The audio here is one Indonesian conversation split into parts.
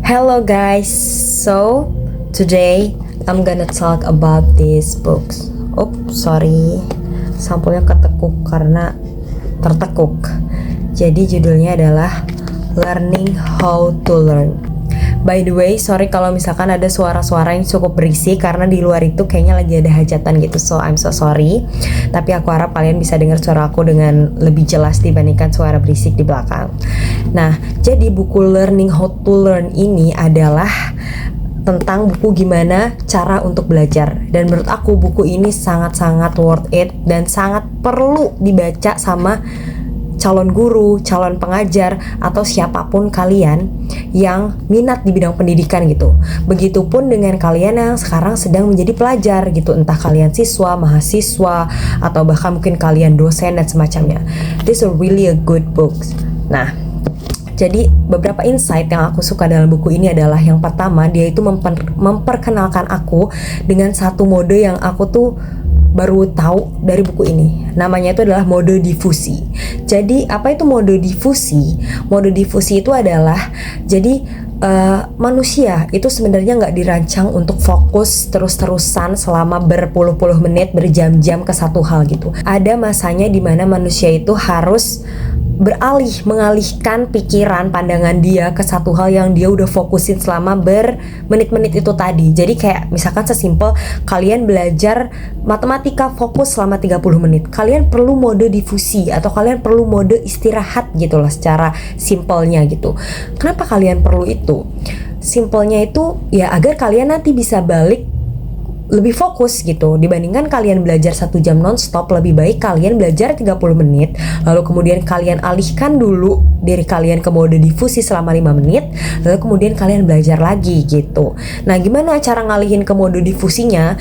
Hello guys, so today I'm gonna talk about these books. Oh sorry, sampulnya ketekuk karena tertekuk. Jadi judulnya adalah Learning How to Learn. By the way, sorry kalau misalkan ada suara-suara yang cukup berisik karena di luar itu kayaknya lagi ada hajatan gitu, so I'm so sorry. Tapi aku harap kalian bisa dengar suara aku dengan lebih jelas dibandingkan suara berisik di belakang. Nah, jadi buku Learning How to Learn ini adalah tentang buku gimana cara untuk belajar. Dan menurut aku buku ini sangat-sangat worth it dan sangat perlu dibaca sama calon guru, calon pengajar, atau siapapun kalian yang minat di bidang pendidikan gitu. Begitupun dengan kalian yang sekarang sedang menjadi pelajar gitu, entah kalian siswa, mahasiswa, atau bahkan mungkin kalian dosen dan semacamnya. This is really a good book. Nah, jadi beberapa insight yang aku suka dalam buku ini adalah yang pertama, dia itu memperkenalkan aku dengan satu mode yang aku tuh baru tahu dari buku ini. Namanya itu adalah mode difusi. Jadi apa itu mode difusi? Mode difusi itu adalah jadi manusia itu sebenarnya nggak dirancang untuk fokus terus-terusan selama berpuluh-puluh menit, berjam-jam ke satu hal gitu. Ada masanya di mana manusia itu harus mengalihkan pikiran, pandangan dia ke satu hal yang dia udah fokusin selama bermenit-menit itu tadi. Jadi kayak misalkan sesimpel kalian belajar matematika fokus selama 30 menit. Kalian perlu mode difusi atau kalian perlu mode istirahat gitu loh secara simpelnya gitu. Kenapa kalian perlu itu? Simpelnya itu ya agar kalian nanti bisa balik lebih fokus gitu. Dibandingkan kalian belajar 1 jam nonstop, lebih baik kalian belajar 30 menit lalu kemudian kalian alihkan dulu diri kalian ke mode difusi selama 5 menit lalu kemudian kalian belajar lagi gitu. Nah, gimana cara ngalihin ke mode difusinya?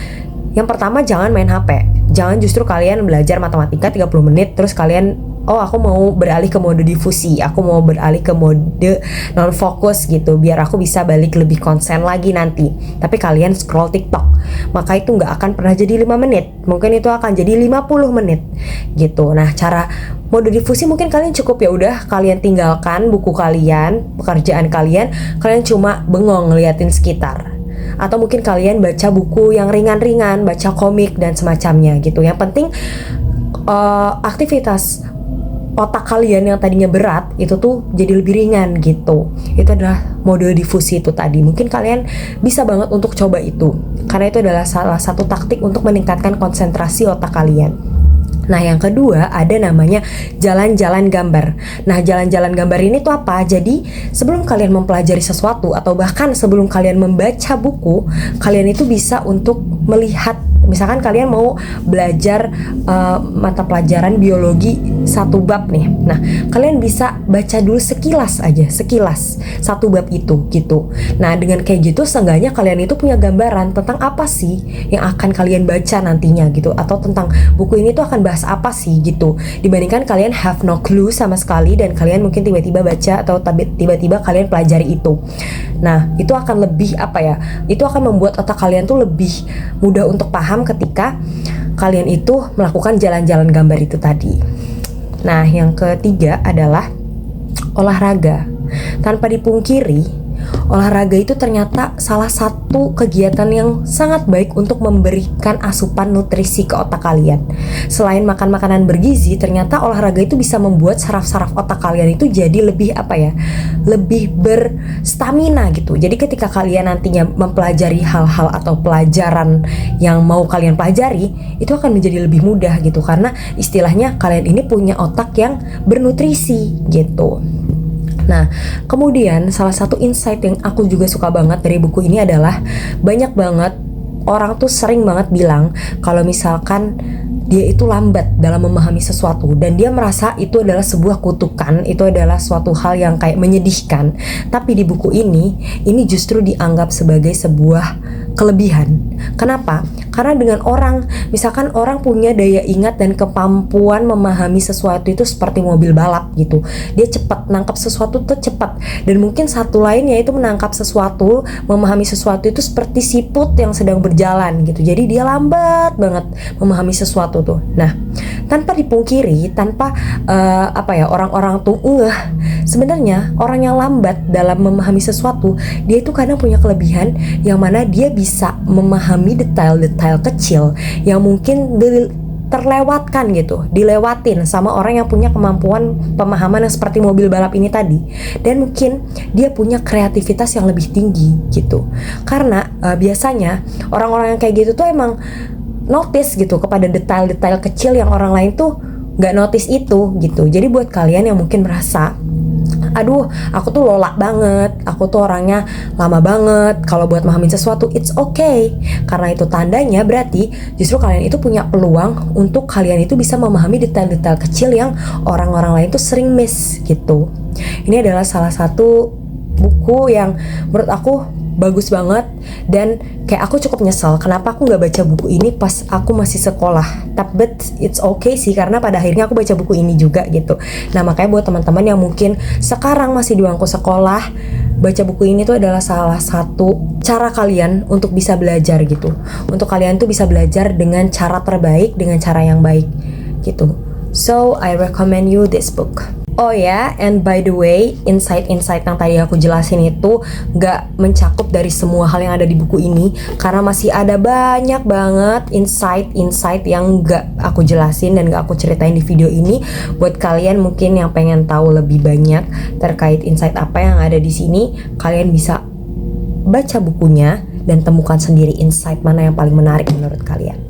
Yang pertama, jangan main HP. Jangan justru kalian belajar matematika 30 menit terus kalian aku mau beralih ke mode difusi, aku mau beralih ke mode non fokus gitu, biar aku bisa balik lebih konsen lagi nanti. Tapi kalian scroll TikTok, maka itu nggak akan pernah jadi 5 menit, mungkin itu akan jadi 50 menit gitu. Nah, cara mode difusi mungkin kalian cukup ya udah kalian tinggalkan buku kalian, pekerjaan kalian cuma bengong ngeliatin sekitar. Atau mungkin kalian baca buku yang ringan-ringan, baca komik dan semacamnya gitu. Yang penting aktivitas otak kalian yang tadinya berat itu tuh jadi lebih ringan gitu. Itu adalah mode difusi itu tadi. Mungkin kalian bisa banget untuk coba itu, karena itu adalah salah satu taktik untuk meningkatkan konsentrasi otak kalian. Nah, yang kedua ada namanya jalan-jalan gambar. Nah, jalan-jalan gambar ini tuh apa? Jadi sebelum kalian mempelajari sesuatu atau bahkan sebelum kalian membaca buku, kalian itu bisa untuk melihat. Misalkan kalian mau belajar mata pelajaran biologi 1 bab nih. Nah, kalian bisa baca dulu sekilas satu bab itu gitu. Nah, dengan kayak gitu seenggaknya kalian itu punya gambaran tentang apa sih yang akan kalian baca nantinya gitu, atau tentang buku ini tuh akan bahas apa sih gitu. Dibandingkan kalian have no clue sama sekali dan kalian mungkin tiba-tiba baca atau tiba-tiba kalian pelajari itu. Nah, itu akan lebih itu akan membuat otak kalian tuh lebih mudah untuk paham ketika kalian itu melakukan jalan-jalan gambar itu tadi. Nah, yang ketiga adalah olahraga. Tanpa dipungkiri, olahraga itu ternyata salah satu kegiatan yang sangat baik untuk memberikan asupan nutrisi ke otak kalian. Selain makan makanan bergizi, ternyata olahraga itu bisa membuat saraf-saraf otak kalian itu jadi lebih lebih berstamina gitu. Jadi ketika kalian nantinya mempelajari hal-hal atau pelajaran yang mau kalian pelajari, itu akan menjadi lebih mudah gitu, karena istilahnya kalian ini punya otak yang bernutrisi gitu. Nah, kemudian salah satu insight yang aku juga suka banget dari buku ini adalah banyak banget orang tuh sering banget bilang kalau misalkan dia itu lambat dalam memahami sesuatu dan dia merasa itu adalah sebuah kutukan, itu adalah suatu hal yang kayak menyedihkan. Tapi di buku ini justru dianggap sebagai sebuah kelebihan. Kenapa? Karena dengan orang, misalkan orang punya daya ingat dan kemampuan memahami sesuatu itu seperti mobil balap gitu. Dia cepat nangkap sesuatu tuh cepat. Dan mungkin satu lainnya itu menangkap sesuatu, memahami sesuatu itu seperti siput yang sedang berjalan gitu. Jadi dia lambat banget memahami sesuatu tuh. Nah, tanpa dipungkiri, tanpa orang-orang tuh sebenarnya orang yang lambat dalam memahami sesuatu, dia itu kadang punya kelebihan yang mana dia bisa memahami detail-detail kecil yang mungkin terlewatkan gitu, dilewatin sama orang yang punya kemampuan pemahaman yang seperti mobil balap ini tadi. Dan mungkin dia punya kreativitas yang lebih tinggi gitu. Karena biasanya orang-orang yang kayak gitu tuh emang notice gitu kepada detail-detail kecil yang orang lain tuh nggak notice itu gitu. Jadi buat kalian yang mungkin merasa, aduh aku tuh lolak banget, aku tuh orangnya lama banget kalau buat memahami sesuatu, it's okay. Karena itu tandanya berarti justru kalian itu punya peluang untuk kalian itu bisa memahami detail-detail kecil yang orang-orang lain tuh sering miss gitu. Ini adalah salah satu buku yang menurut aku bagus banget, dan kayak aku cukup nyesel kenapa aku nggak baca buku ini pas aku masih sekolah. Tapi it's okay sih, karena pada akhirnya aku baca buku ini juga gitu. Nah makanya buat teman-teman yang mungkin sekarang masih di bangku sekolah, baca buku ini tuh adalah salah satu cara kalian untuk bisa belajar gitu. Untuk kalian tuh bisa belajar dengan cara terbaik, dengan cara yang baik gitu. So I recommend you this book. Oh ya, and by the way, insight-insight yang tadi aku jelasin itu gak mencakup dari semua hal yang ada di buku ini, karena masih ada banyak banget insight-insight yang gak aku jelasin dan gak aku ceritain di video ini. Buat kalian mungkin yang pengen tahu lebih banyak terkait insight apa yang ada di sini, kalian bisa baca bukunya dan temukan sendiri insight mana yang paling menarik menurut kalian.